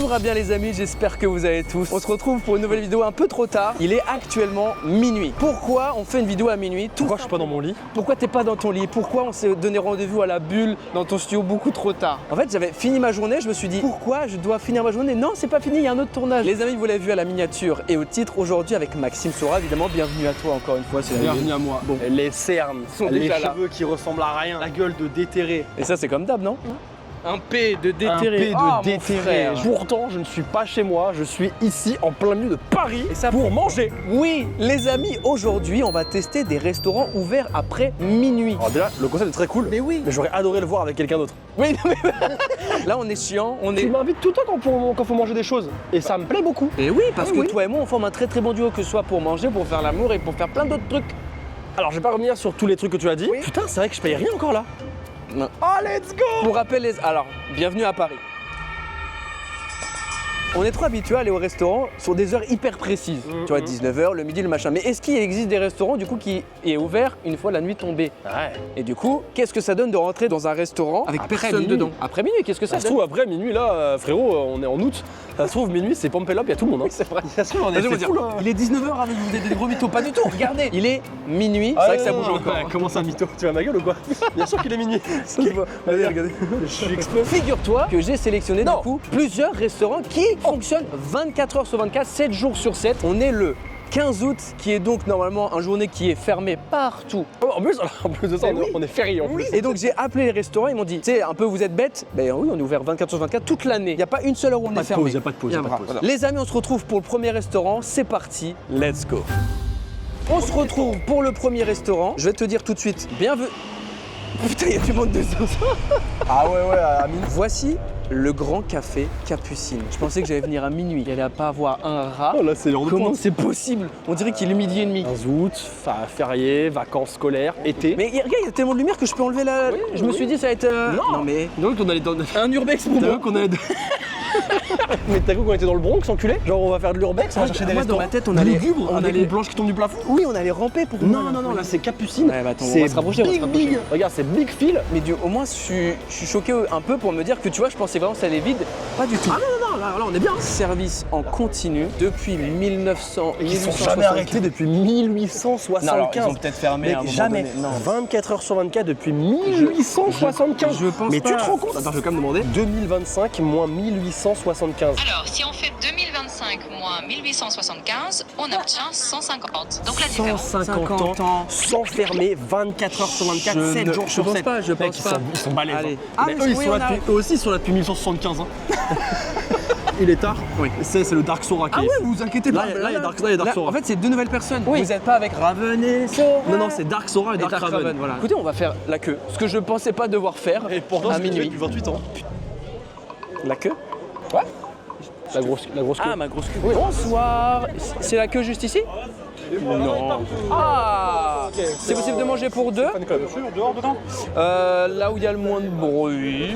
Bonjour à bien les amis, j'espère que vous allez tous. On se retrouve pour une nouvelle vidéo un peu trop tard. Il est actuellement minuit. Pourquoi on fait une vidéo à minuit? Pourquoi je suis pas dans mon lit? Pourquoi t'es pas dans ton lit? Pourquoi on s'est donné rendez-vous à la bulle dans ton studio beaucoup trop tard? En fait, j'avais fini ma journée, je me suis dit pourquoi je dois finir ma journée? Non, c'est pas fini, il y a un autre tournage. Les amis, vous l'avez vu à la miniature et au titre aujourd'hui avec Maxime Sora, évidemment. Bienvenue à toi encore une fois. Bienvenue à moi. Bon. Les cernes, Sont les déjà là. cheveux qui ressemblent à rien, la gueule de déterré. Et ça, c'est comme d'hab, non? Un P de déterré. Un P de Ah, mon déterré. frère. Pourtant, je ne suis pas chez moi, je suis ici en plein milieu de Paris Et ça pour manger. Oui, les amis, aujourd'hui, on va tester des restaurants ouverts après minuit. Alors déjà, le concept est très cool. Mais oui. Mais j'aurais adoré le voir avec quelqu'un d'autre. Oui, non, mais là, on est chiant, on Tu est. m'invites tout le temps quand faut manger des choses. Et ça me plaît beaucoup. Et oui, parce Ah que oui. toi et moi, on forme un très très bon duo, que ce soit pour manger, pour faire l'amour et pour faire plein d'autres trucs. Alors, je vais pas revenir sur tous les trucs que tu as dit. Oui. Putain, c'est vrai que je paye rien encore là. Non. Oh, let's go. Pour rappel, alors, bienvenue à Paris. On est trop habitué à aller au restaurant sur des heures hyper précises. Tu vois, 19h, le midi, le machin. Mais est-ce qu'il existe des restaurants du coup qui est ouvert une fois la nuit tombée? Ouais. Et du coup, qu'est-ce que ça donne de rentrer dans un restaurant avec Après personne minuit. dedans? Après minuit, qu'est-ce que ça Ça se donne? trouve après minuit là, frérot, on est en août. Ça se trouve minuit c'est pump it up, il y a tout le monde. Hein. C'est vrai. Ça se trouve on Vas-y, on va dire, il est 19h avec vous des gros mythos. Pas du tout, regardez. Il est minuit, c'est vrai que ça bouge encore. hein. Comment ça, mytho? Tu vas ma gueule ou quoi? Bien sûr qu'il est minuit. Vas-y, regardez. Je suis explosé. Figure-toi que j'ai sélectionné Non. du coup plusieurs restaurants qui fonctionnent 24 heures sur 24, 7 jours sur 7. On est le 15 août, qui est donc normalement une journée qui est fermée partout. En plus de ça, Mais oui. on est férié en plus. Et donc j'ai appelé les restaurants, ils m'ont dit, tu sais, un peu vous êtes bêtes? Ben oui, on est ouvert 24 sur 24 toute l'année. Il n'y a pas une seule heure où on est fermé. Il n'y a pas de pause, Il y a y a un pas de bras. pause. Les amis, on se retrouve pour le premier restaurant. C'est parti, let's go. On se retrouve pour le premier restaurant. Je vais te dire tout de suite, bienvenue. Putain, il y a du monde dedans. Ah ouais, à minuit. Voici le Grand Café Capucine. Je pensais que j'allais venir à minuit. Il allait pas avoir un rat. Oh là, c'est l'heure de Comment pointe. c'est possible? On dirait qu'il est midi et demi. 15 août, férié, vacances scolaires, été. Mais regarde, il y a tellement de lumière que je peux enlever la. Oui, je me oui. suis dit, ça va être. Non. mais. Donc on allait dans. Un urbex pour T'as moi. vu qu'on allait. Mais t'as cru qu'on était dans le Bronx, enculé? Genre on va faire de l'urbex, on va chercher des moi, dans restaurants. ma tête, on allait- lugubres, on avec allait- une planche qui tombe du plafond. Oui, on allait ramper pour. Non, là c'est Capucine. Ouais, bah attends, on c'est va se rapprocher, on va se big, rapprocher. big. Regarde, c'est Big Phil. Mais au moins, je suis choqué un peu pour me dire que tu vois, je pensais vraiment que ça allait vide. Pas du tout. Ah non, là on est bien. Service en continu depuis 1900. Ils sont 1875. jamais arrêtés depuis 1875. Non, alors, ils ont peut-être fermé Mec, à un moment jamais. donné. Non. 24 heures sur 24 depuis 1875. je pense Mais pas. tu te rends compte? Attends, je vais quand même demander. 2025 moins 1875. Alors, si on fait 2025 moins 1875, on obtient 150. Donc la différence. 150 ans, sans fermer, 24 heures sur 24, 7 jours je sur pense 7. pas, je Mec, pense pas. Ils sont balèzes. Allez. hein. Ah, mais mais eux, ils oui, sont on là a- depuis, eux aussi, ils sont là depuis 1875. Hein. Il est tard. Oui. C'est le Dark Sora qui Ah est ouais, ici. vous inquiétez Là, pas. il y a Dark Sora. En fait, c'est deux nouvelles personnes. Oui. Vous n'êtes pas avec Raven et Sora. Non, c'est Dark Sora et Et Dark Raven. voilà. Écoutez, on va faire la queue. Ce que je pensais pas devoir faire Et pourtant, à c'est minuit. depuis 28 ans. La queue? Ouais. La grosse queue. Ah, ma grosse queue. Bonsoir. C'est la queue juste ici? Non. Ah, c'est possible de manger pour deux? Dehors, dedans. Là où il y a le moins de bruit.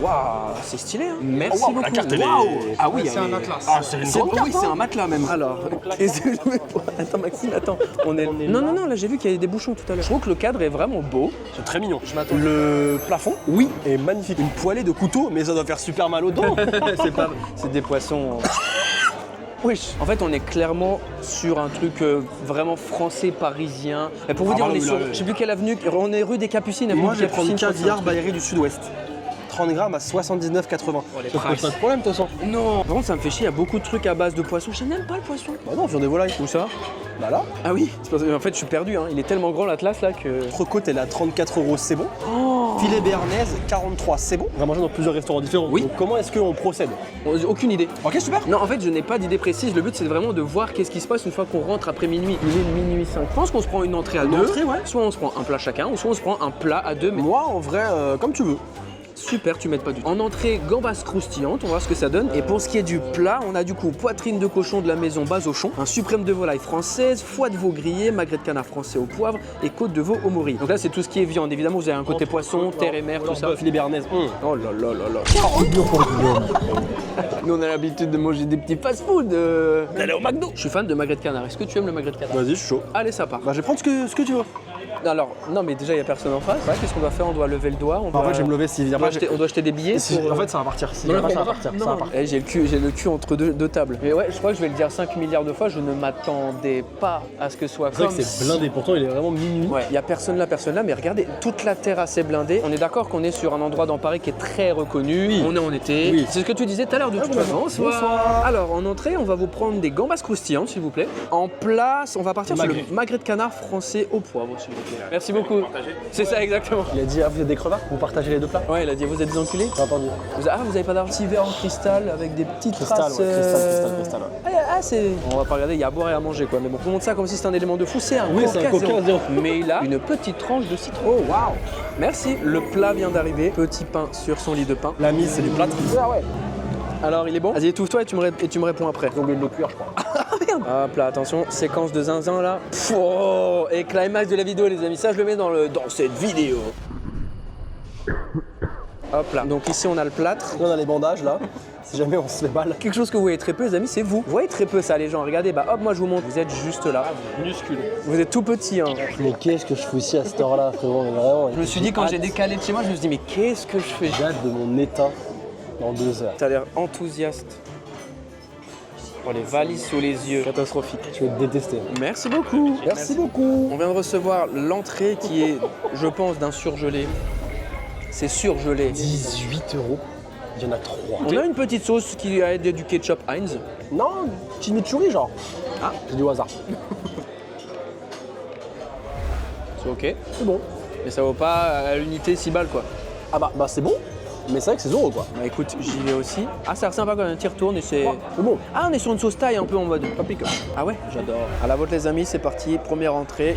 Waouh, c'est stylé. Hein. Merci Waouh, beaucoup. la carte, elle est- Waouh. Ah oui, C'est un atlas. Ah, c'est une C'est grande carte. oui, c'est un matelas même. Alors, attends Maxime, attends. On est. Non, là j'ai vu qu'il y avait des bouchons tout à l'heure. Je trouve que le cadre est vraiment beau. C'est très mignon. Le plafond, oui, est magnifique. Une poêlée de couteau, mais ça doit faire super mal aux dents. C'est des poissons. Wesh. En fait, on est clairement sur un truc vraiment français, parisien. Et pour vous Ah, dire, on bah, est oui, sur, là, oui. je sais plus quelle avenue, on est rue des Capucines. avenue Moi, des je vais prendre Capucines, je crois caviar que c'est un Baillerie du Sud-Ouest. 30 grammes à 79,80. les Ça pose prices. pas de problème, de toute façon. truc. Non. Par contre, ça me fait chier, il y a beaucoup de trucs à base de poissons. Je n'aime pas le poisson. Bah non, viande des volailles. Où ça? Bah là, Ah oui. C'est parce que, en fait, je suis perdu. Hein. Il est tellement grand l'Atlas là que. entrecôte, elle est à 34 €, c'est bon. Oh. Filet béarnaise, 43, c'est bon. On va manger dans plusieurs restaurants différents. Oui. Donc comment est-ce qu'on procède? Aucune idée. Ok, super. Non, en fait, je n'ai pas d'idée précise. Le but, c'est vraiment de voir qu'est-ce qui se passe une fois qu'on rentre après minuit. Il est minuit 5. Je pense qu'on se prend une entrée à deux. entrée, ouais. Soit on se prend un plat chacun, ou soit on se prend un plat à deux. Mais Moi, en vrai, comme tu veux. super, tu m'aides pas du tout. En entrée, gambas croustillantes, on va voir ce que ça donne. Et pour ce qui est du plat, on a du coup poitrine de cochon de la maison Bazochon, un suprême de volaille française, foie de veau grillé, magret de canard français au poivre et côte de veau au mori. Donc là, c'est tout ce qui est viande. Évidemment, vous avez un côté poisson, terre et mer, tout ça. Filet béarnaise, Oh là là là là. Nous, on a l'habitude de manger des petits fast-food. D'aller au McDo. Je suis fan de magret de canard. Est-ce que tu aimes le magret de canard? Vas-y, je suis chaud. Allez, ça part. Bah, je vais prendre ce que tu veux. Alors, non, mais déjà, il n'y a personne en face. Ouais, qu'est-ce qu'on doit faire? On doit lever le doigt. En fait, je vais me lever s'il vient pas. On doit acheter des billets. En fait, ça va partir. Si vient pas, ça va partir. Ça va partir. J'ai le cul entre deux tables. Mais ouais, je crois que je vais le dire 5 milliards de fois. Je ne m'attendais pas à ce que ce soit C'est vrai comme que c'est blindé. Pourtant, il est vraiment minuit. Ouais, il n'y a personne là, mais regardez, toute la terrasse est blindée. On est d'accord qu'on est sur un endroit dans Paris qui est très reconnu. Oui. On est en été. Oui. C'est ce que tu disais tout à l'heure de toute façon. Bonsoir. Alors, en entrée, on va vous prendre des gambas croustillantes, s'il vous plaît. En place, on va partir sur le magret de canard français au poivre, s'il vous plaît. Merci beaucoup. C'est ça, exactement. Il a dit, ah, vous êtes des crevards, vous partagez les deux plats? Ouais, il a dit, vous êtes des enculés. J'ai entendu. Vous avez pas d'argent? Petit verre en cristal avec des petites Cristal, traces. ouais, cristal. Ouais. C'est. On va pas regarder, il y a à boire et à manger, quoi. Mais bon, on montre ça comme si c'était un élément de fou. C'est un Oui, c'est un Coca Coca zéro. Mais il a une petite tranche de citron. Oh, waouh. Merci. Le plat vient d'arriver. Petit pain sur son lit de pain. La mise, c'est du plâtre. Ah ouais. Alors, il est bon? Vas-y, étouffe-toi et tu me réponds après. J'ai oublié de le cuire, je crois. Ah merde. Hop là, attention, séquence de zinzin là. Oh, et climax de la vidéo, les amis. Ça, je le mets dans cette vidéo. Hop là. Donc ici, on a le plâtre. Là, on a les bandages, là. Si jamais on se fait balle. Quelque chose que vous voyez très peu, les amis, c'est vous. Vous voyez très peu ça, les gens. Regardez, bah hop, moi je vous montre. Vous êtes juste là. Minuscule. Vous êtes tout petit, hein. Mais qu'est-ce que je fous ici à cette heure-là, frérot? Mais vraiment. Je me suis dit, quand j'ai décalé de chez moi, je me suis dit, mais qu'est-ce que je fais? J'ai hâte de mon état dans 2 heures. T'as l'air enthousiaste. Oh, les valises sous les yeux. Catastrophique. Je vais te détester. Merci beaucoup. Merci beaucoup. On vient de recevoir l'entrée qui est, je pense, d'un surgelé. C'est surgelé. 18 €. Il y en a 3. On a une petite sauce qui a du ketchup Heinz. Non, chimichurri, genre. Ah, j'ai dit au hasard. C'est ok. C'est bon. Mais ça vaut pas à l'unité 6 balles, quoi. Ah bah c'est bon, mais c'est vrai que c'est 0 quoi. Bah écoute, j'y vais aussi. Ah, ça a l'air sympa quand un tir tourne et c'est... C'est bon. Ah, on est sur une sauce thaï un peu en mode paprika. Ah ouais, j'adore. À la vôtre les amis, c'est parti. Première entrée.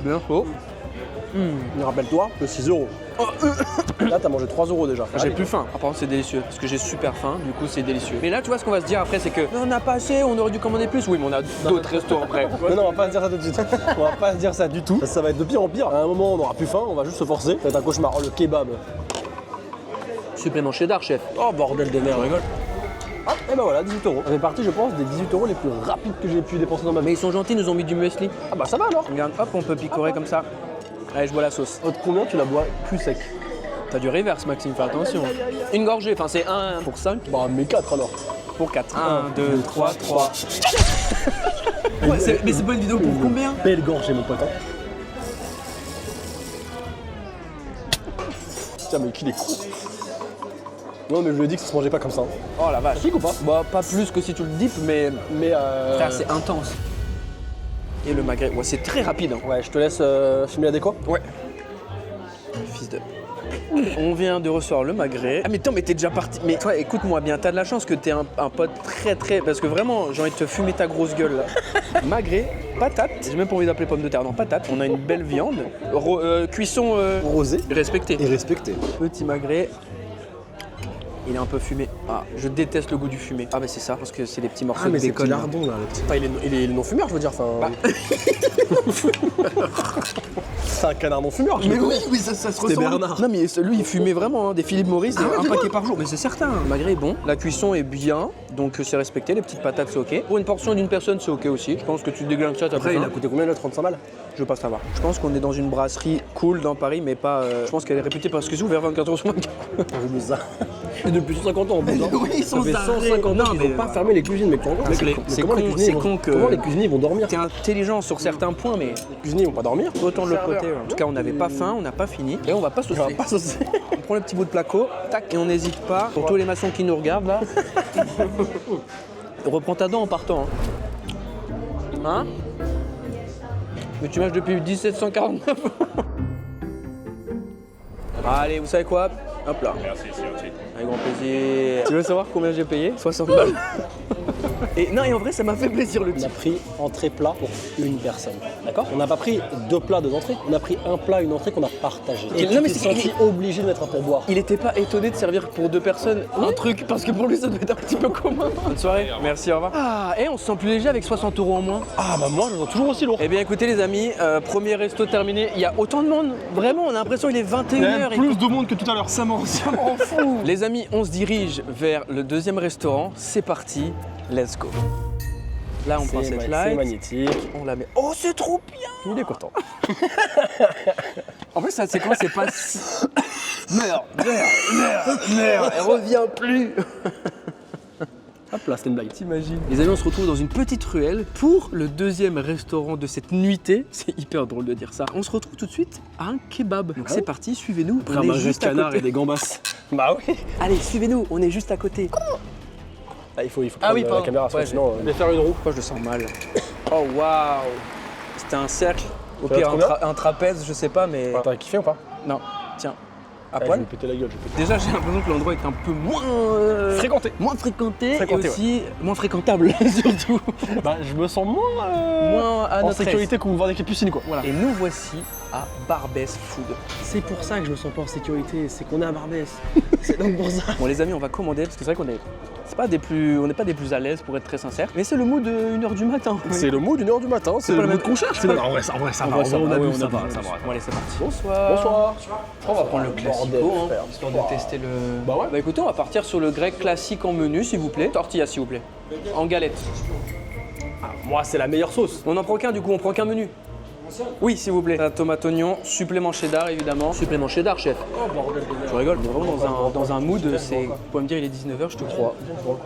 Bien chaud. Mais rappelle-toi que 6 €. Là, t'as mangé 3 € déjà. J'ai plus faim. Apparemment, c'est délicieux parce que j'ai super faim. Du coup, c'est délicieux. Mais là, tu vois, ce qu'on va se dire après, c'est que on n'a pas assez, on aurait dû commander plus. Oui, mais on a d'autres restos après. Non, on va pas se dire ça tout de suite. On va pas se dire ça du tout. Ça va être de pire en pire. À un moment, on aura plus faim, on va juste se forcer. Ça va être un cauchemar. Oh, le kebab. Supplément cheddar, chef. Oh, bordel de merde. Je rigole. Ah, et ben voilà, 18 €. Ça fait partie, je pense, des 18 € les plus rapides que j'ai pu dépenser dans ma vie. Mais ils sont gentils, ils nous ont mis du muesli. Ah bah ça va alors. Regarde, hop, on peut picorer comme ça. Allez, je bois la sauce. Autre combien tu la bois plus sec? T'as du reverse, Maxime, fais attention. Une gorgée, enfin c'est 1 pour 5. Bah mais 4 alors. Pour 4. 1, 2, 3, 3. Mais c'est pas une vidéo pour combien? Belle gorgée mon pote. Putain mais qu'il est con. Non mais je lui ai dit que ça se mangeait pas comme ça. Oh la vache. Chic ou pas? Bah pas plus que si tu le dips, mais frère c'est intense. Et le magret, ouais c'est très rapide. Hein. Ouais, je te laisse filmer la déco. Ouais. Fils de... On vient de recevoir le magret. Ah mais attends, mais t'es déjà parti. Mais toi, écoute-moi bien, t'as de la chance que t'es un pote très... Parce que vraiment, j'ai envie de te fumer ta grosse gueule là. Magret, patate, j'ai même pas envie d'appeler pomme de terre, non, patate. On a une belle viande. Cuisson... Rosé. Respectée. Et respecté. Petit magret. Il est un peu fumé. Ah, je déteste le goût du fumé. Ah mais c'est ça, parce que c'est des petits morceaux de bacon. là. Enfin, il est non-fumeur, je veux dire. Enfin... C'est un canard non-fumeur. Mais oui, ça se C'était ressemble. Bernard. Non mais lui il fumait vraiment hein, des Philippe Maurice, un paquet par jour. Mais c'est certain. Le magret est bon, la cuisson est bien, donc c'est respecté. Les petites patates c'est ok. Pour une portion d'une personne c'est ok aussi. Je pense que tu déglingues ça, t'as Après, plus il faim. a coûté combien là? 35 balles? Je veux pas savoir. Je pense qu'on est dans une brasserie cool dans Paris, mais pas. Je pense qu'elle est réputée parce que c'est ouvert 24 heures sur 24. Je me ça. Et depuis 150 ans en plus. Hein. Oui, ils sont Ça fait arrêtés. 150 ans Non, qu'ils mais n'ont pas fermé les cuisines, mais tu te rends compte? C'est comment con, les cuisiniers c'est vont- con que- Comment les cuisiniers vont dormir? T'es intelligent sur certains points, mais Les cuisiniers vont pas dormir. autant de l'autre côté. Ouais. En tout cas, on n'avait pas faim, on n'a pas fini. Et on va pas saucer. On va pas saucer. On prend le petit bout de placo, tac, et on n'hésite pas. Pour tous les maçons qui nous regardent là. Reprends ta dent en partant. Hein Mais tu mâches depuis 1749. Allez, vous savez quoi? Hop là. Merci, c'est gentil. Avec grand plaisir. Tu veux savoir combien j'ai payé? 60 balles. Et non, et en vrai, ça m'a fait plaisir le On a type. pris entrée plat pour une personne. D'accord? On n'a pas pris 2 plats, 2 entrées. On a pris un plat, une entrée qu'on a partagé. Et Non, tu mais t'es c'est- senti obligé de mettre un pourboire. Il était pas étonné de servir pour 2 personnes un truc parce que pour lui ça devait être un petit peu commun. Bonne soirée, merci, au revoir. Ah, et on se sent plus léger avec 60 € en moins. Ah bah moi je me sens toujours aussi lourd. Eh bien écoutez les amis, premier resto terminé. Il y a autant de monde, vraiment, on a l'impression qu'il est 21h. de monde que tout à l'heure, ça m'en fou. Les amis, on se dirige vers le deuxième restaurant. C'est parti, let's go. Là, on prend cette C'est light. magnétique. On la met. Oh, c'est trop bien! Il est content. En plus, ça, c'est quoi? C'est pas. Meurs! Elle revient plus! Hop là, c'était une blague. T'imagines? Les amis, on se retrouve dans une petite ruelle pour le deuxième restaurant de cette nuitée. C'est hyper drôle de dire ça. On se retrouve tout de suite à un kebab. Donc c'est parti, suivez-nous. On est Fromage de juste à canard côté. et des gambas. Bah oui. Allez, suivez-nous, on est juste à côté. Ah, il faut Ah prendre oui, la pardon. caméra, Ouais, sinon je vais faire une roue. Pourquoi je le sens mal? Oh waouh! C'était un cercle. Au Ça va pire, trop bien un trapèze, je sais pas, mais. T'as kiffé ou pas? Non, tiens. À Je poil. vais péter la gueule. Déjà, j'ai l'impression que l'endroit est un peu moins. Fréquenté. Moins fréquenté, Fréquenté, et aussi moins fréquentable, surtout. Bah, je me sens moins, Moins à en notre sécurité qu'on voit des capucines, quoi. Voilà. Et nous voici à Barbès Food. C'est pour ça que je me sens pas en sécurité, c'est qu'on est à Barbès. C'est donc pour ça. Bon les amis, on va commander parce que c'est vrai qu'on est. C'est pas des plus. On n'est pas des plus à l'aise pour être très sincère. Mais c'est le mood de 1h du matin. C'est le mot d'1h du matin, c'est pas le la mood même- qu'on cherche. c'est pas- En vrai, ça va. On On abuse, ça va. Bon allez, c'est parti. Bonsoir. Bonsoir. On va prendre le classico, Bordel, frère. histoire de tester le. Bah ouais. Bah écoutez, on va partir sur le grec classique en menu, s'il vous plaît. Tortilla, s'il vous plaît. En galette. Moi, c'est la meilleure sauce. On n'en prend qu'un, du coup, on prend qu'un menu. Oui, s'il vous plaît. La tomate oignon, supplément cheddar, évidemment. Supplément cheddar, chef. Je rigole, on est vraiment dans un mood. C'est. Vous pouvez me dire, il est 19h, je te crois.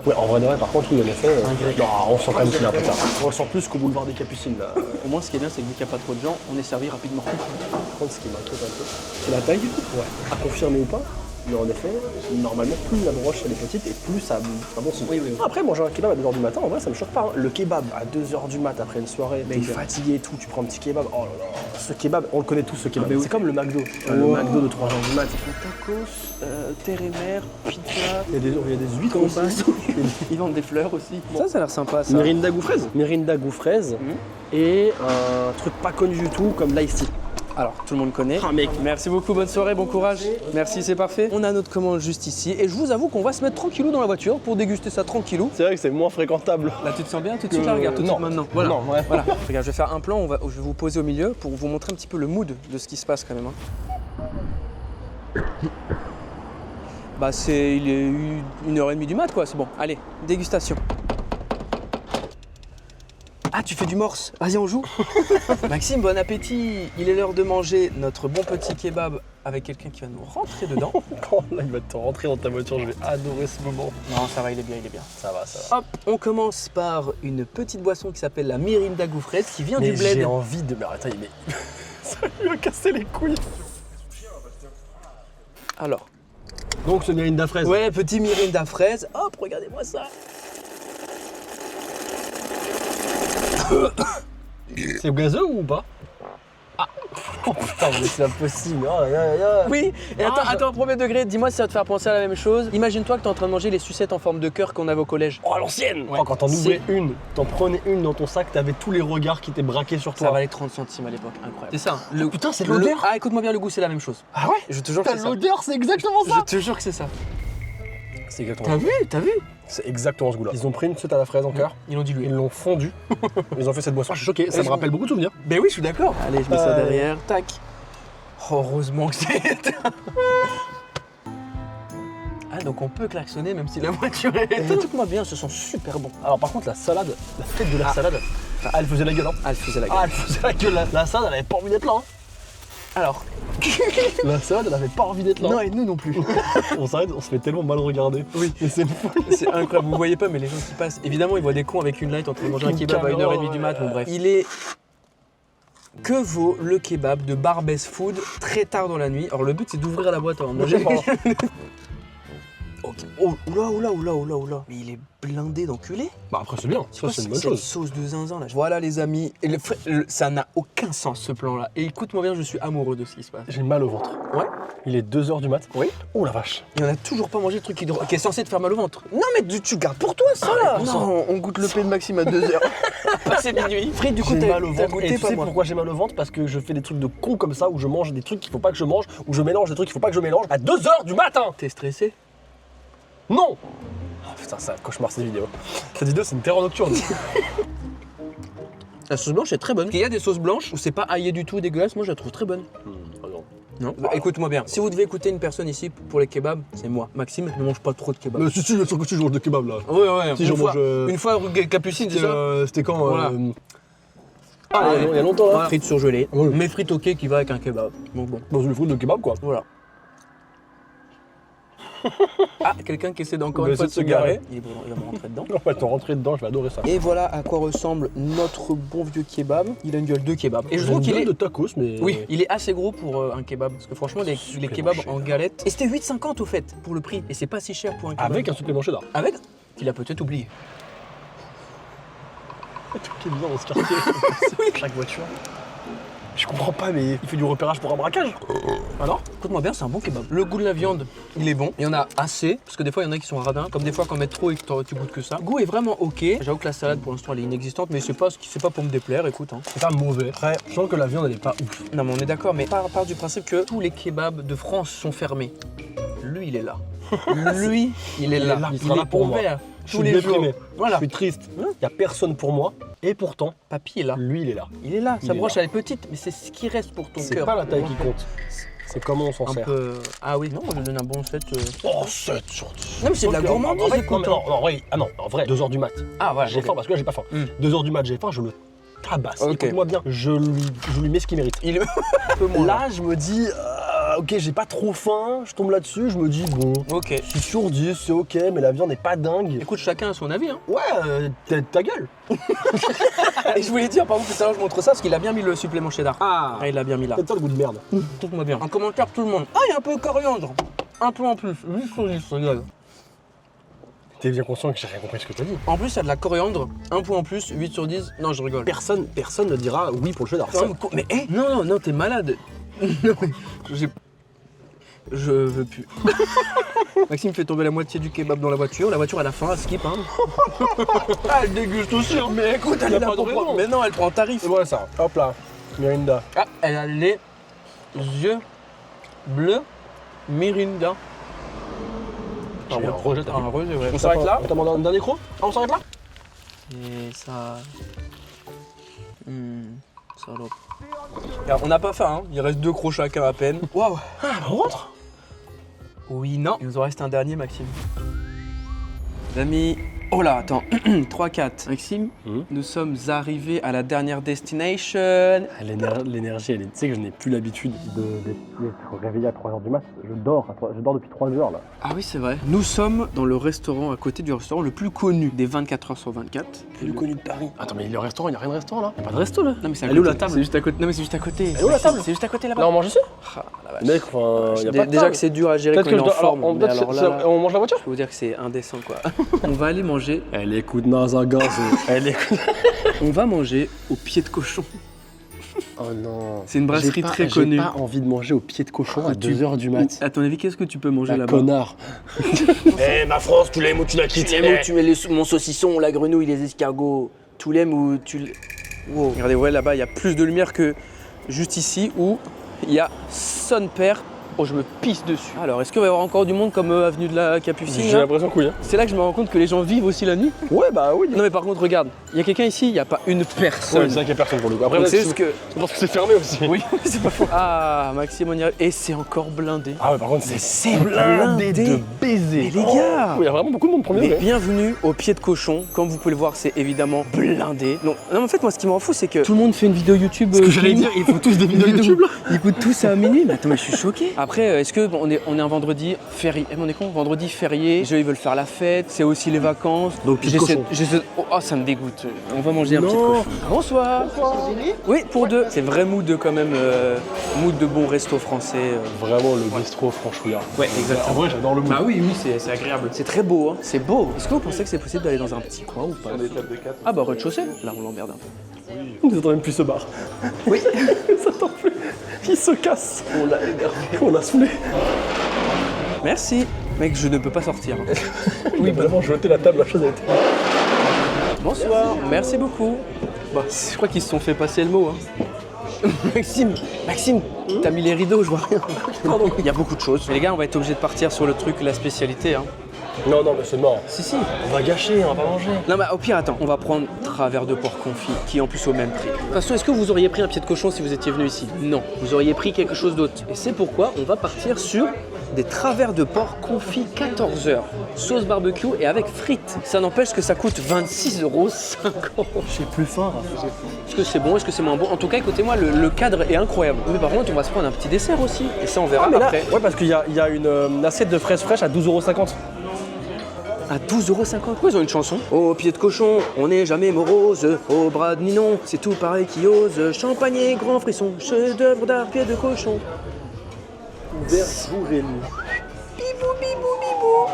Ouais, en vrai de vrai, par contre, oui, en effet. Non, on sent quand même qu'il est un peu tard. On le sent plus qu'au boulevard des Capucines, là. Au moins, ce qui est bien, c'est que vu qu'il n'y a pas trop de gens, on est servi rapidement. Par contre, ce qui m'inquiète un peu, c'est la taille. Ouais. À confirmer ou pas, mais en effet, normalement, plus la broche elle est petite et plus ça bon son. Oui. Après, manger un kebab à 2h du matin, en vrai, ça me choque pas. Hein. Le kebab à 2h du mat après une soirée, t'es fatigué et tout, tu prends un petit kebab. Oh là là, ce kebab, on le connaît tous, ce kebab. C'est comme le McDo. Le McDo de 3h du mat. Tacos, terre et mer, pizza. Il y a des huîtres aussi. Ils vendent des fleurs aussi. Ça a l'air sympa, ça. Mirinda goût fraise. Mirinda goût fraise. Et un truc pas connu du tout comme l'ice tea. Alors, tout le monde connaît. Ah, mec. Merci beaucoup, bonne soirée, bon courage. Merci, c'est parfait. On a notre commande juste ici. Et je vous avoue qu'on va se mettre tranquillou dans la voiture pour déguster ça tranquillou. C'est vrai que c'est moins fréquentable. Là, tu te sens bien tout de suite, là, regarde, tout de non. suite maintenant. Voilà. Non, ouais. Voilà. Regarde, je vais faire un plan, je vais vous poser au milieu pour vous montrer un petit peu le mood de ce qui se passe quand même. Hein. Bah, il est 1h30 du mat, quoi, c'est bon. Allez, dégustation. Ah, tu fais du morse. Vas-y, on joue. Maxime, bon appétit. Il est l'heure de manger notre bon petit kebab avec quelqu'un qui va nous rentrer dedans. Là, il va te rentrer dans ta voiture, je vais adorer ce moment. Non, ça va, il est bien, il est bien. Ça va, ça va. Hop, on commence par une petite boisson qui s'appelle la Mirinda goût fraise qui vient Mais du bled. j'ai envie de... Mais attends, mais... ça lui a cassé les couilles. Alors, Donc ce Mirinda fraise. ouais, petit Mirinda fraise. Hop, regardez-moi ça. C'est gazeux ou pas? Ah. Oh putain, mais c'est impossible. Oh, Oui, et attends, premier degré, dis-moi si ça va te faire penser à la même chose. Imagine-toi que t'es en train de manger les sucettes en forme de cœur qu'on avait au collège. Oh, à l'ancienne. Ouais. Oh, quand t'en ouvrais une, t'en prenais une dans ton sac, t'avais tous les regards qui étaient braqués sur Ça toi. valait 30 centimes à l'époque, incroyable. C'est ça. Le, putain, c'est le- l'odeur. Ah, écoute-moi bien, le goût, c'est la même chose. Ah ouais? Je te jure que c'est ça. L'odeur, c'est exactement Je te jure que c'est ça. C'est exactement T'as vu C'est exactement ce goût-là. Ils ont pris une sucette à la fraise en cœur, Ils l'ont dilué. ils l'ont fondue, ils ont fait cette boisson. Je suis choqué, ça me rappelle beaucoup de souvenirs. Ben oui, je suis d'accord. Allez, je mets ça Ouais. derrière. Tac. Oh, heureusement que c'est éteint. Ah, donc on peut klaxonner même si la voiture est éteinte. Écoute-moi bien, ce sont super bons. Alors par contre, la salade, la tête de la salade, elle faisait la gueule. Hein. Ah, elle faisait la gueule. Ah, elle faisait la gueule. La salade, elle avait pas envie d'être là. Hein. Alors, La salade, elle avait pas envie d'être là. non, et nous non plus. On s'arrête, on se fait tellement mal regarder. Oui. Mais c'est fou. C'est incroyable, vous voyez pas, mais les gens qui passent, évidemment, ils voient des cons avec une light en train de manger un Une kebab à caméra, 1h30 du mat, bon bref. Il est... Que vaut le kebab de Barbès Food très tard dans la nuit? Alors le but c'est d'ouvrir la boîte avant de manger. Ok. Oh, oula. Mais il est blindé d'enculé. Bah après, c'est bien. Ça, c'est une bonne Cette chose. sauce de zinzin là. Voilà les amis, et ça n'a aucun sens ce plan là. Et écoute-moi bien, je suis amoureux de ce qui se passe. J'ai mal au ventre. Ouais. Il est 2h du mat. Oui. Oh la vache. Et on a toujours pas mangé le truc qui est censé te faire mal au ventre. Non mais tu gardes pour toi ça là. Non, on goûte le pain de Maxime à 2h. Passé minuit. Frites, du coup J'ai t'as mal au ventre. goûté Et tu pas sais moi. pourquoi j'ai mal au ventre? Parce que je fais des trucs de con comme ça, où je mange des trucs qu'il faut pas que je mange, où je mélange des trucs qu'il faut pas que je mélange à 2h du matin. T'es stressé? Non. Oh, putain, c'est un cauchemar cette vidéo. Cette vidéo, c'est une terreur nocturne. La sauce blanche est très bonne. Il y a des sauces blanches où c'est pas aillé du tout, dégueulasse. Moi je la trouve très bonne. Non. Écoute-moi bien. Si vous devez écouter une personne ici pour les kebabs, c'est moi. Maxime ne mange pas trop de kebabs. Mais si, bien sûr que tu manges de kebab là. Ouais. Si, j'en mange. Une fois rue Capucine, c'est ça. C'était quand Voilà. Il y a longtemps là. Voilà. Frites surgelées. Ouais. Mais frites ok qui va avec un kebab. Donc bon. Dans une foule de kebab quoi. Voilà. Ah, quelqu'un qui essaie d'encore Il une fois de essaie se de se garer. garer. Il va me rentrer dedans. On va te rentrer dedans, je vais adorer ça. Et voilà à quoi ressemble notre bon vieux kebab. Il a une gueule de kebab. Et je J'ai trouve une qu'il gueule est. de tacos, mais. Oui, il est assez gros pour un kebab. Parce que franchement, les Supplément kebabs cher. en galette. Et c'était 8,50 au fait pour le prix. Et c'est pas si cher pour un kebab. Avec un supplément cheddar. Avec qu'il a peut-être oublié. Tout qui est bizarre dans ce quartier. Chaque voiture. Je comprends pas, mais il fait du repérage pour un braquage. Alors Écoute-moi bien, c'est un bon kebab. Le goût de la viande, il est bon. Il y en a assez, parce que des fois, il y en a qui sont radins. Comme des fois, quand on met trop et que tu goûtes que ça. Le goût est vraiment ok. J'avoue que la salade, pour l'instant, elle est inexistante, mais c'est pas pour me déplaire, écoute. Hein. c'est pas mauvais. Après, je sens que la viande elle est pas ouf. Non, mais on est d'accord, mais part du principe que tous les kebabs de France sont fermés. Lui, il est là. Lui, il est là. il sera là pour moi. ouvert Je tous suis les jours. déprimé. Voilà. Je suis triste. Il y a personne pour moi. Et pourtant, Papy est là. lui il est là. Il est là. Il Sa est broche, là. elle est petite, mais c'est ce qui reste pour ton C'est cœur. pas la taille qui compte. C'est comment on s'en Un sert. peu. Ah oui, non, moi je donne un bon 7. Oh, 7 sur 10. Non, mais c'est de la Ok, gourmandise, en vrai, écoute, non, hein. mais en vrai, en vrai, 2h du mat. Ah, voilà. J'ai faim parce que là j'ai pas faim. 2h du mat, j'ai faim, je le tabasse. Ok. Écoute-moi bien, je lui mets ce qu'il mérite. Il est un peu moins. Là, je me dis, ok, j'ai pas trop faim, je tombe là-dessus, je me dis, bon, Ok. 6 sur 10, c'est ok, mais la viande n'est pas dingue. Écoute, chacun a son avis. Hein. Ouais, ta gueule. Et je voulais dire, par contre, tout à l'heure, je montre ça parce qu'il a bien mis le supplément cheddar. Ah, il l'a bien mis là. C'est ça le goût de merde. Écoute-moi bien. En commentaire, tout le monde. Ah, il y a un peu de coriandre. Un peu en plus. 8 sur 10, regarde. T'es bien conscient que j'ai rien compris ce que t'as dit. En plus, il y a de la coriandre. Un point en plus, 8 sur 10. Non, je rigole. Personne ne dira oui pour le cheddar. Mais hé, non, t'es malade. Non, mais je veux plus. Maxime fait tomber la moitié du kebab dans la voiture. La voiture, elle a faim, elle skip. Hein. Ah, elle déguste aussi. Hein. Mais écoute, elle Y a est là pas de pour raison. prendre. Mais non, elle prend tarif. Et voilà ça, hop là, Mirinda. Ah, elle a les yeux bleus Mirinda. J'ai un rejet, t'as vu. Un rejet, ouais. On T'as s'arrête pas- là On t'a demandé un dernier croc Ah, on s'arrête là Et ça... Salope. Regarde, on n'a pas faim, hein. Il reste 2 crocs chacun à peine. Waouh. On rentre. Oui, non. Il nous en reste un dernier, Maxime. Les amis... Oh là, attends. 3-4. Maxime, nous sommes arrivés à la dernière destination. L'énergie, tu sais que je n'ai plus l'habitude d'être réveillé à 3h du mat. Je dors depuis 3 heures là. Ah oui, c'est vrai. Nous sommes dans le restaurant, à côté du restaurant le plus connu des 24 heures sur 24. Plus connu de Paris. Attends, mais le restaurant, il n'y a rien de restaurant là. Il n'y a pas de resto là. Non mais c'est à Elle est où côté. la table C'est juste à côté. Non mais c'est juste à côté. Elle est où la table C'est juste à côté là-bas. Là, on mange ici Ah, la vache. Mec, enfin, y a pas de Déjà table. que c'est dur à gérer Peut-être quand que on est je en dois. forme. Alors, mais peut-être alors là, on mange la voiture je peux vous dire que c'est indécent quoi. On va aller manger. Elle écoute Nazaga. Elle écoute. On va manger au pied de cochon. Oh non. C'est une brasserie très connue. J'ai pas envie de manger au pied de cochon à Tu- 2h du mat. À ton avis, qu'est-ce que tu peux manger La là-bas connard. Eh, ma France, tu l'aimes ou tu la quittes tu mets mon saucisson, la grenouille, les escargots. Tu l'aimes ou tu... Wow. Regardez, ouais, là-bas, il y a plus de lumière que juste ici où il y a son père. Oh, je me pisse dessus. Alors, est-ce qu'il va y avoir encore du monde comme avenue de la Capucine J'ai là l'impression que oui. Hein. C'est là que je me rends compte que les gens vivent aussi la nuit. Ouais, bah oui. Non mais par contre regarde, il y a quelqu'un ici, il n'y a pas une Ouais, personne. c'est vrai qu'il y a personne pour le coup. Après, Donc là, c'est juste que... je pense que c'est fermé aussi. Oui, c'est pas faux. Ah, Maxime, on y arrive. Et c'est encore blindé. Ah ouais, par contre, c'est blindé. de baisers. Mais les gars Il y a vraiment beaucoup de monde premier Mais degré. bienvenue au pied de cochon. Comme vous pouvez le voir, c'est évidemment blindé. Non, mais en fait, moi, ce qui m'en fout, c'est que tout le monde fait une vidéo YouTube. Ce que j'allais dire, ils font tous des vidéos YouTube là. Ils coûtent tous à minuit. Mais attends, mais je suis choqué. Après, est-ce que on est un vendredi férié on est con vendredi férié. Les gens, ils veulent faire la fête. C'est aussi les vacances. Donc, pied de cochon. Oh, ça me dégoûte. On va manger un pied de cochon. Bonsoir. Oui, pour deux. C'est vrai mood quand même. Mood de bon resto français. Vraiment le bistrot franchouillard. Ouais, exactement. En vrai, j'adore le mot. Bah oui, c'est agréable. C'est très beau, hein. C'est beau. Est-ce que vous pensez que c'est possible d'aller dans un petit coin ou pas? Ah bah rez-de-chaussée. Là, on l'emmerde un peu. On ne s'entend même plus ce bar. Oui. On s'entend plus. Il se casse. On l'a énervé. On l'a saoulé. Merci. Mec, je ne peux pas sortir. Oui, vraiment jeter la table, la chose a été. Bonsoir. Merci beaucoup. Bah, je crois qu'ils se sont fait passer le mot, hein. Maxime, t'as mis les rideaux, je vois rien. Pardon. Il y a beaucoup de choses. Mais les gars, on va être obligés de partir sur le truc, la spécialité, hein. Non, non, mais c'est mort. Si. On va gâcher, on va pas manger. Non, mais au pire, attends, on va prendre travers de porc confit, qui est en plus au même prix. De toute façon, est-ce que vous auriez pris un pied de cochon si vous étiez venu ici? Non, vous auriez pris quelque chose d'autre. Et c'est pourquoi on va partir sur des travers de porc confit 14 heures, sauce barbecue et avec frites. Ça n'empêche que ça coûte 26,50 €. J'ai plus faim. Est-ce que c'est bon? Est-ce que c'est moins bon? En tout cas, écoutez-moi, le cadre est incroyable. Mais par contre, on va se prendre un petit dessert aussi. Et ça, on verra Mais là, après. ouais, parce qu'il y a une assiette de fraises fraîches à 12,50 €. À 12,50 €. Ils ont une chanson. Au pied de cochon, on n'est jamais morose. Au bras de Ninon, c'est tout pareil qui ose. Champagner, grand frisson, chef d'œuvre d'art, pied de cochon. Ouvert jour et nuit. Bibou, bibou, bibou.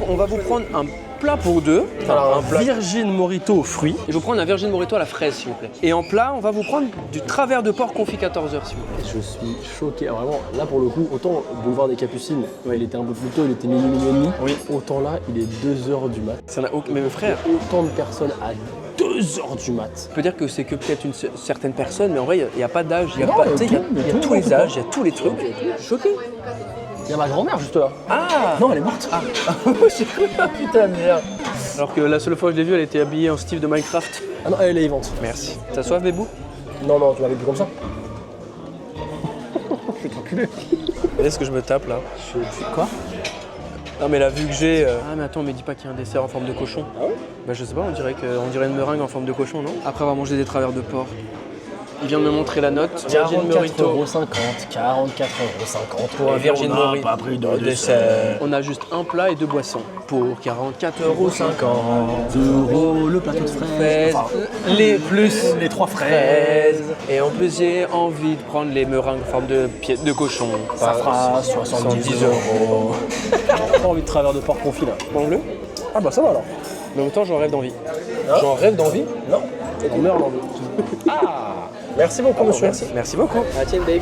On va vous prendre un plat pour deux. Alors, un plat. Virgin Morito aux fruits. Et je vous prends un Virgin Morito à la fraise, s'il vous plaît. Et en plat, on va vous prendre du travers de porc confit 14 heures, s'il vous plaît. Je suis choqué. Alors vraiment, là pour le coup, autant Boulevard des Capucines, il était un peu plus tôt, il était minuit et demi. Oui. Autant là, il est 2h du mat. Ça n'a aucun... Mais mes frères, Autant de personnes à 2h du mat. on peut dire que c'est que peut-être une certaine personne, mais en vrai, il n'y a pas d'âge. Il y a, Non, pas, il y a tu sais, il y a- tout, il y a tout, tous les tout. âges, il y a tous les trucs. Je suis choqué. Il y a ma grand-mère juste là. Ah Non, elle est morte. Ah, putain, merde. Alors que la seule fois que je l'ai vue, elle était habillée en Steve de Minecraft. Ah non, elle est vivante. Merci. T'as soif, Bébou? Non, non, tu l'avais plus comme ça. Je vais t'enculer. Est-ce que je me tape là? Quoi? Non mais la vue que j'ai... Ah mais attends, mais dis pas qu'il y a un dessert en forme de cochon. Ah ouais? Bah je sais pas, on dirait une meringue en forme de cochon, non? Après avoir mangé des travers de porc. Il vient de me montrer la note. Virgin 44,50 Morito. 44,50 Pour un Virgin Morito. pas pris de dessert. On a juste un plat et deux boissons. Pour 44,50 € le plateau de fraises. Enfin, les plus les 3 fraises. Et en plus j'ai envie de prendre les meringues en forme de pied de cochon. Ça fera 70 €. J'ai pas envie de travers de porc confit là. Prends-le. Ah bah ça va alors. Mais en même temps j'en rêve d'envie. Hein? J'en rêve d'envie. Non, on meurt l'envie. Ah. Merci beaucoup monsieur. Merci beaucoup. Ah tiens babe.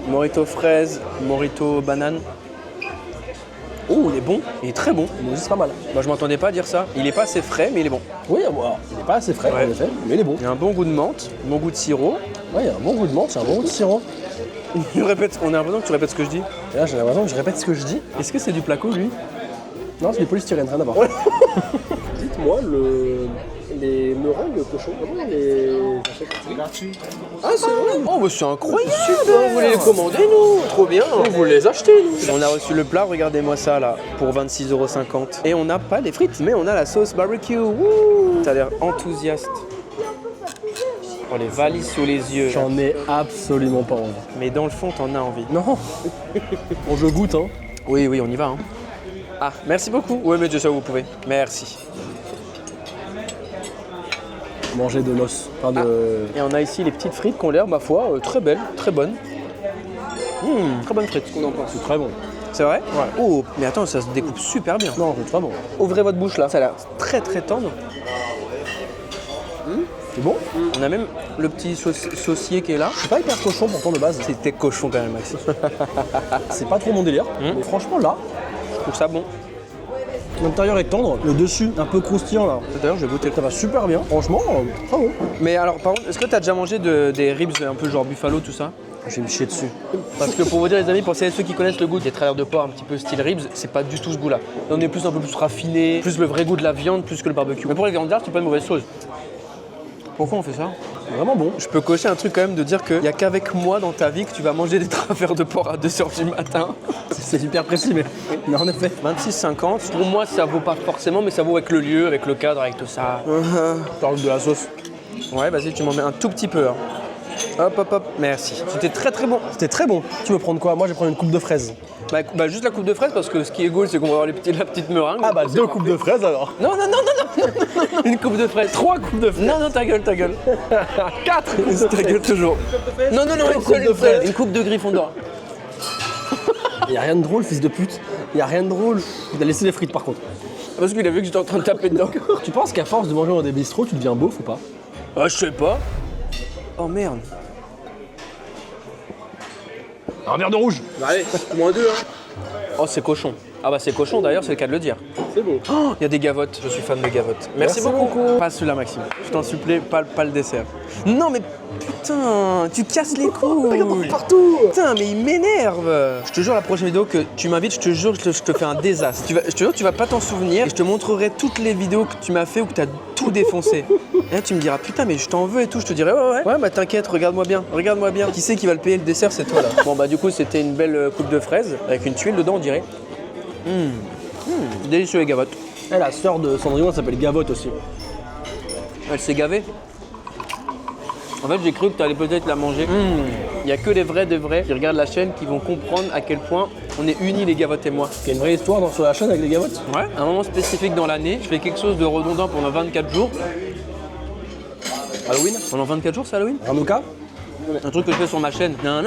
Morito fraise, morito banane. Oh il est bon, il est très bon. Il c'est pas mal. Moi je m'attendais pas à dire ça. Il est pas assez frais mais il est bon. Oui, bon, il n'est pas assez frais Ouais. en effet, mais il est bon. Il y a un bon goût de menthe, un bon goût de sirop. Ouais, il y a un bon goût de menthe, c'est un bon goût de sirop. On a l'impression que tu répètes ce que je dis. Et là j'ai l'impression que je répète ce que je dis. Est-ce que c'est du placo lui? Non, c'est du polystyrène, rien à voir. Dites-moi, les meringues cochons, comment les gratuits? Ah c'est vrai? Oh bah c'est incroyable! Super! Vous voulez les commander nous? Trop bien! Vous voulez les acheter nous? On a reçu le plat, regardez-moi ça là, pour 26,50 €. Et on n'a pas les frites, mais on a la sauce barbecue. Wouh! T'as l'air enthousiaste. Oh les valises sous les yeux. J'en ai absolument pas envie. Mais dans le fond t'en as envie. Non. Bon, je goûte, hein. Oui, oui, on y va. Hein. Ah, merci beaucoup. Oui, mais je sais où vous pouvez. Merci. Manger de l'os. Enfin de... Et on a ici les petites frites qui ont l'air, ma foi, très belles, très bonnes. Très bonnes frites, qu'on en pense. C'est très bon. C'est vrai? Ouais. Oh, mais attends, ça se découpe super bien. Non, c'est très bon. Ouvrez votre bouche là, ça a l'air très très tendre. C'est bon? On a même le petit saucier qui est là. C'est pas hyper cochon pourtant de base. C'était cochon quand même, Maxime. C'est pas trop mon délire. Mais franchement là, Je trouve ça bon. l'intérieur est tendre, le dessus un peu croustillant là. D'ailleurs, je vais goûter. Ça va super bien. Franchement, très bon. Mais alors, par contre, est-ce que tu as déjà mangé des ribs un peu genre buffalo, tout ça? Je vais me chier dessus. Parce que pour vous dire les amis, pour ceux qui connaissent le goût des travers de porc un petit peu style ribs, c'est pas du tout ce goût là. On est plus un peu plus raffiné, plus le vrai goût de la viande, plus que le barbecue. Mais pour les viandards, c'est pas une mauvaise chose. Pourquoi on fait ça? Vraiment bon. Je peux cocher un truc quand même de dire qu'il n'y a qu'avec moi dans ta vie que tu vas manger des travers de porc à 2h du matin. C'est super précis, mais en effet. 26,50. Pour moi, ça vaut pas forcément, mais ça vaut avec le lieu, avec le cadre, avec tout ça. Parle de la sauce. Ouais, vas-y, tu m'en mets un tout petit peu. Hein. Hop, hop, hop. Merci. C'était très très bon. C'était très bon. Tu veux prendre quoi? Moi, je vais prendre une coupe de fraises. Bah, juste la coupe de fraises parce que ce qui est cool, c'est qu'on va avoir la petite meringue. Ah bah 2 coupes de fraises alors. Non, non, non, non, non. Une coupe de fraises. 3 coupes de fraises. Non, non, ta gueule, ta gueule. 4 Ta gueule toujours. Non, non, non, une coupe seule de fraises. Une coupe de griffon d'or. Y a rien de drôle, fils de pute. Y a rien de drôle. Il a laissé les frites par contre. Parce qu'il a vu que j'étais en train de taper dedans. Tu penses qu'à force de manger dans des bistrots, tu deviens beauf ou pas? Ah, je sais pas. Oh merde. Un verre de rouge. Allez, moins 2, hein. Oh, c'est cochon. Ah bah c'est cochon d'ailleurs, c'est le cas de le dire. C'est beau. Oh, il y a des gavottes, je suis fan de gavottes. Merci beaucoup. Pas celui-là, Maxime. Je t'en supplie, pas le dessert. Non, mais putain, tu casses les couilles. Partout. Putain, mais il m'énerve. Je te jure, la prochaine vidéo que tu m'invites, je te jure, je te fais un désastre. Je te jure, tu vas pas t'en souvenir. Et je te montrerai toutes les vidéos que tu m'as fait où que tu as tout défoncé. Et là, tu me diras, putain, mais je t'en veux et tout. Je te dirai, ouais. Ouais, bah t'inquiète, regarde-moi bien. Qui c'est qui va le payer le dessert? C'est toi là. Bon, bah du coup, c'était une belle coupe de fraises avec une tuile dedans, on dirait. Délicieux les gavottes. Et la sœur de Cendrillon, elle s'appelle Gavotte aussi. Elle s'est gavée. En fait, j'ai cru que tu allais peut-être la manger. Il n'y a que les vrais de vrais qui regardent la chaîne qui vont comprendre à quel point on est unis, les gavottes et moi. Il y a une vraie histoire sur la chaîne avec les Gavottes. Ouais. À un moment spécifique dans l'année, je fais quelque chose de redondant pendant 24 jours. Halloween. Pendant 24 jours, c'est Halloween? Hanouka. Un truc que je fais sur ma chaîne. Le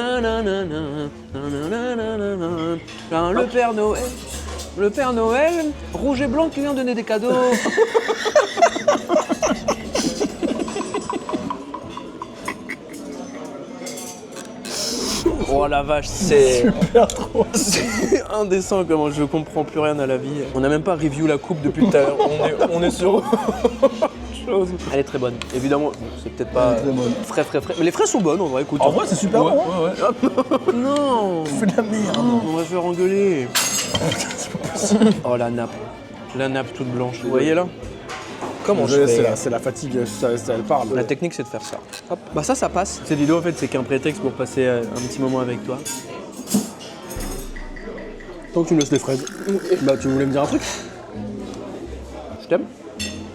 Père Noël. Le Père Noël, rouge et blanc qui vient donner des cadeaux. Oh la vache, c'est indécent comment je comprends plus rien à la vie. On n'a même pas review la coupe depuis tout à l'heure. On est sur autre chose. Elle est très bonne. Évidemment, c'est peut-être pas frais. Mais les fraises sont bonnes en vrai, écoute. En vrai, c'est super bon. Ouais. Non. C'est de la merde. On va se faire engueuler. Oh la nappe. La nappe toute blanche. Vous voyez là? Comment je fais? C'est la fatigue, elle parle. La technique, c'est de faire ça. Hop. Bah ça passe. Cette vidéo, en fait, c'est qu'un prétexte pour passer un petit moment avec toi. Tant que tu me laisses les fraises. Bah, tu voulais me dire un truc? Je t'aime.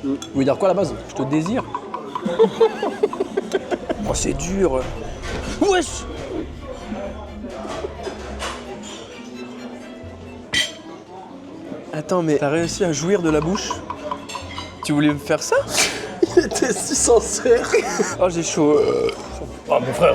Vous voulez dire quoi à la base? Je te désire. Oh, c'est dur. Wesh. Attends, mais t'as réussi à jouir de la bouche? Tu voulais me faire ça? Il était si sincère. Oh, j'ai chaud. Ah, mon frère,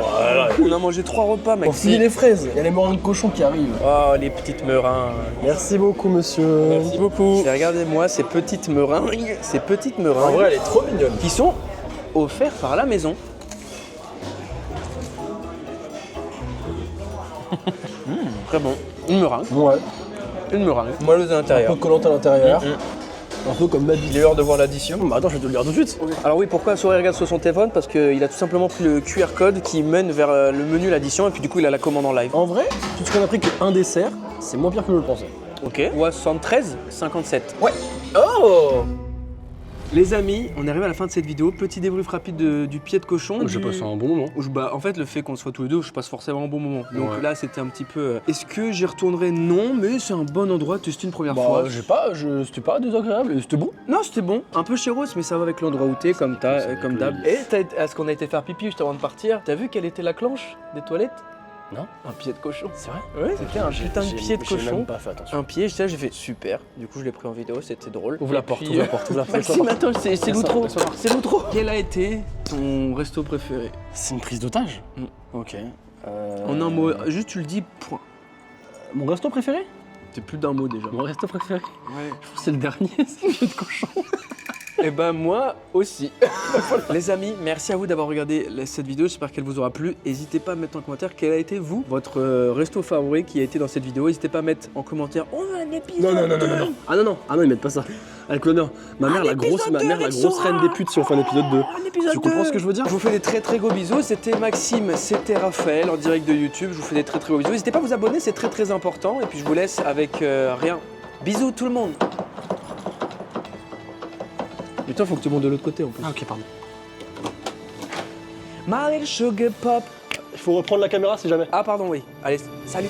On a mangé 3 repas, mec. on finit les fraises. Il y a les meringues de cochon qui arrivent. Oh, les petites meringues. Merci beaucoup, monsieur. Merci beaucoup. Et regardez-moi ces petites meringues. En vrai, elle est trop mignonne. Qui sont offertes par la maison. Très bon. Une meringue. Ouais. Une meringue. Moelleuse à Un l'intérieur. peu collante à l'intérieur. Un peu comme ma Il est l'heure de voir l'addition. Bah attends, je vais te le dire tout de suite. Alors oui, pourquoi Souris regarde sur son téléphone? Parce qu'il a tout simplement pris le QR code qui mène vers le menu l'addition et puis du coup il a la commande en live. En vrai, tu te rends appris qu'un dessert, c'est moins pire que je le pensais. Ok. Ouais, 73,57. Ouais. Oh. Les amis, on arrive à la fin de cette vidéo. Petit débrief rapide du pied de cochon. J'ai passé un bon moment. Bah, en fait, le fait qu'on soit tous les deux, je passe forcément un bon moment. Donc Ouais. là, c'était un petit peu. Est-ce que j'y retournerai? Non, mais c'est un bon endroit. Tester une première Bah, fois. c'était pas désagréable, c'était bon. Non, c'était bon. Un peu chéros, mais ça va avec l'endroit où t'es, comme d'hab. Et est-ce qu'on a été faire pipi juste avant de partir? T'as vu quelle était la clenche des toilettes? Non. Un pied de cochon. C'est vrai? Ouais, c'était un putain de pied de J'ai cochon. même pas fait attention. Un pied, j'ai fait super. Du coup, je l'ai pris en vidéo, c'était drôle. Ouvre la Et porte, puis, ouvre la porte, ouvre la porte. Maxime, attends, c'est l'outro. laisse-moi voir. C'est l'outro. Quel a été ton resto préféré? C'est une prise d'otage. Ok. En un mot, juste tu le dis, point. Mon resto préféré? C'est plus d'un mot déjà. Mon resto préféré? Ouais. Je trouve que c'est le dernier, c'est le pied de cochon. Et ben moi aussi. Les amis, merci à vous d'avoir regardé cette vidéo, j'espère qu'elle vous aura plu. N'hésitez pas à mettre en commentaire quel a été vous, votre resto favori qui a été dans cette vidéo. N'hésitez pas à mettre en commentaire, oh un épisode. Non. Ah non, ils mettent pas ça. Avec l'honneur. Ma mère, la grosse reine des putes si on fait un épisode 2. Tu comprends ce que je veux dire? Je vous fais des très très gros bisous. C'était Maxime, c'était Raphaël en direct de YouTube. Je vous fais des très très gros bisous. N'hésitez pas à vous abonner, c'est très très important. Et puis je vous laisse avec rien. Bisous tout le monde. Et toi, faut que tu montes de l'autre côté en plus. Ah ok, pardon. My little sugar pop. Il faut reprendre la caméra si jamais. Ah pardon, oui. Allez, salut.